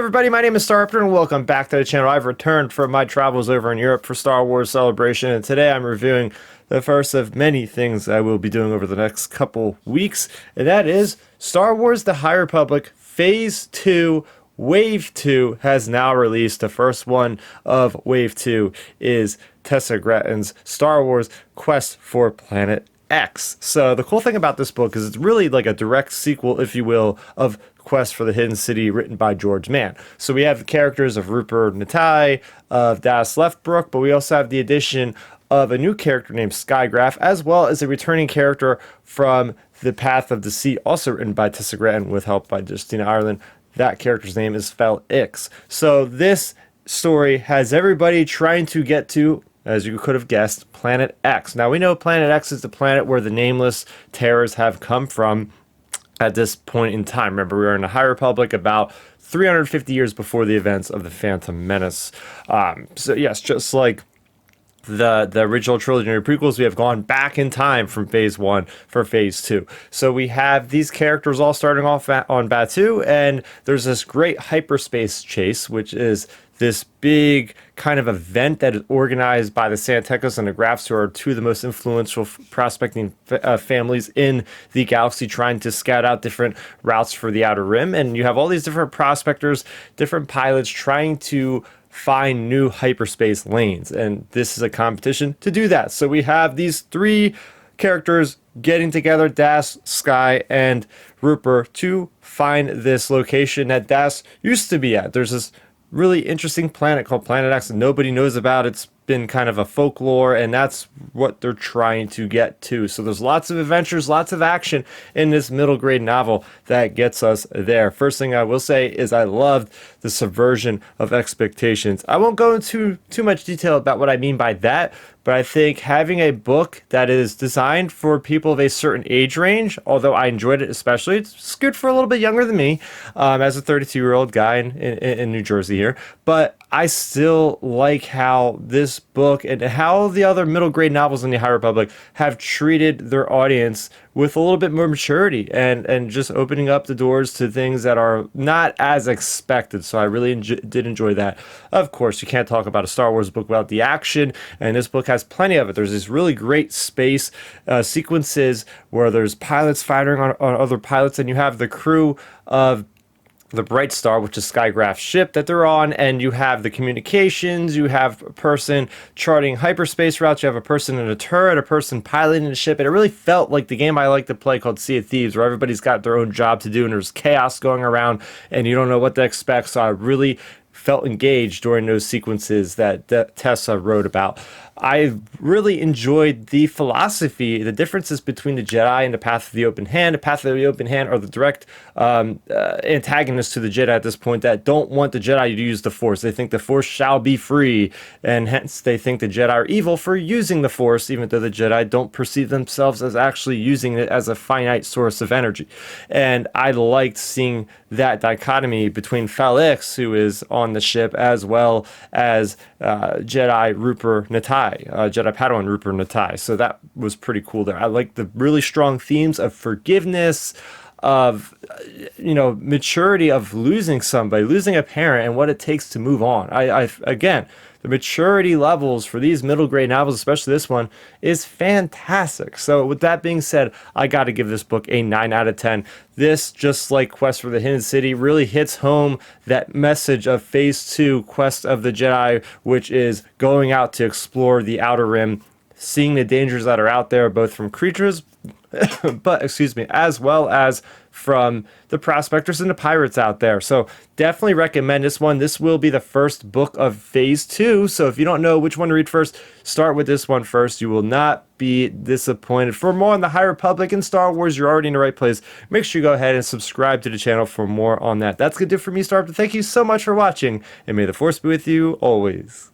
everybody, my name is Rooper and welcome back to the channel. I've returned from my travels over in Europe for Star Wars Celebration, and today I'm reviewing the first of many things I will be doing over the next couple weeks, and that is Star Wars The High Republic Phase 2 Wave 2 has now released. The first one of Wave 2 is Tessa Gratton's Star Wars Quest for Planet X. So the cool thing about this book is it's really like a direct sequel, if you will, of Quest for the Hidden City, written by George Mann. So we have the characters of Rooper Natai, of Das Leftbrook, but we also have the addition of a new character named Skygraph, as well as a returning character from The Path of Deceit, also written by Tessa Gratton with help by Justina Ireland. That character's name is Fel Ix. So this story has everybody trying to get to, as you could have guessed, Planet X. Now we know Planet X is the planet where the nameless terrors have come from at this point in time. Remember, we were in the High Republic about 350 years before the events of the Phantom Menace. So yes, just like the original trilogy and prequels, we have gone back in time from Phase 1 for Phase 2. So we have these characters all starting off on Batuu, and there's this great hyperspace chase, which is this big kind of event that is organized by the Santecos and the Grafs, who are two of the most influential prospecting families in the galaxy, trying to scout out different routes for the Outer Rim. And you have all these different prospectors, different pilots trying to find new hyperspace lanes. And this is a competition to do that. So we have these three characters getting together, Das, Sky, and Rooper, to find this location that Das used to be at. There's this really interesting planet called Planet X that nobody knows about. It's been kind of a folklore, and that's what they're trying to get to. So there's lots of adventures, lots of action in this middle grade novel that gets us there. First thing I will say is I loved the subversion of expectations. I won't go into too much detail about what I mean by that, but I think having a book that is designed for people of a certain age range, although I enjoyed it especially, it's good for a little bit younger than me, as a 32-year-old guy in New Jersey here, but I still like how this book and how the other middle grade novels in the High Republic have treated their audience with a little bit more maturity and just opening up the doors to things that are not as expected. So I really did enjoy that. Of course, you can't talk about a Star Wars book without the action, and this book has plenty of it. There's these really great space sequences where there's pilots firing on other pilots, and you have the crew of the Bright Star, which is Skygraph's ship that they're on, and you have the communications, you have a person charting hyperspace routes, you have a person in a turret, a person piloting the ship, and it really felt like the game I like to play called Sea of Thieves, where everybody's got their own job to do, and there's chaos going around, and you don't know what to expect. So I really felt engaged during those sequences that Tessa wrote about. I really enjoyed the philosophy, the differences between the Jedi and the Path of the Open Hand. The Path of the Open Hand are the direct antagonists to the Jedi at this point that don't want the Jedi to use the Force. They think the Force shall be free, and hence they think the Jedi are evil for using the Force, even though the Jedi don't perceive themselves as actually using it as a finite source of energy. And I liked seeing that dichotomy between Fel Ix, who is on the ship, as well as Jedi Rooper Natai. Jedi Padawan Rooper Natai. So that was pretty cool there. I like the really strong themes of forgiveness, of maturity, of losing somebody, losing a parent, and what it takes to move on. Again, the maturity levels for these middle grade novels, especially this one, is fantastic. So with that being said, I got to give this book a 9 out of 10. This, just like Quest for the Hidden City, really hits home that message of Phase 2, Quest of the Jedi, which is going out to explore the Outer Rim, seeing the dangers that are out there, both from creatures, as well as from the prospectors and the pirates out there. So definitely recommend this one. This will be the first book of Phase 2. So if you don't know which one to read first, start with this one first. You will not be disappointed. For more on the High Republic and Star Wars, you're already in the right place. Make sure you go ahead and subscribe to the channel for more on that. That's going to do it for me, Star. Thank you so much for watching, and may the Force be with you always.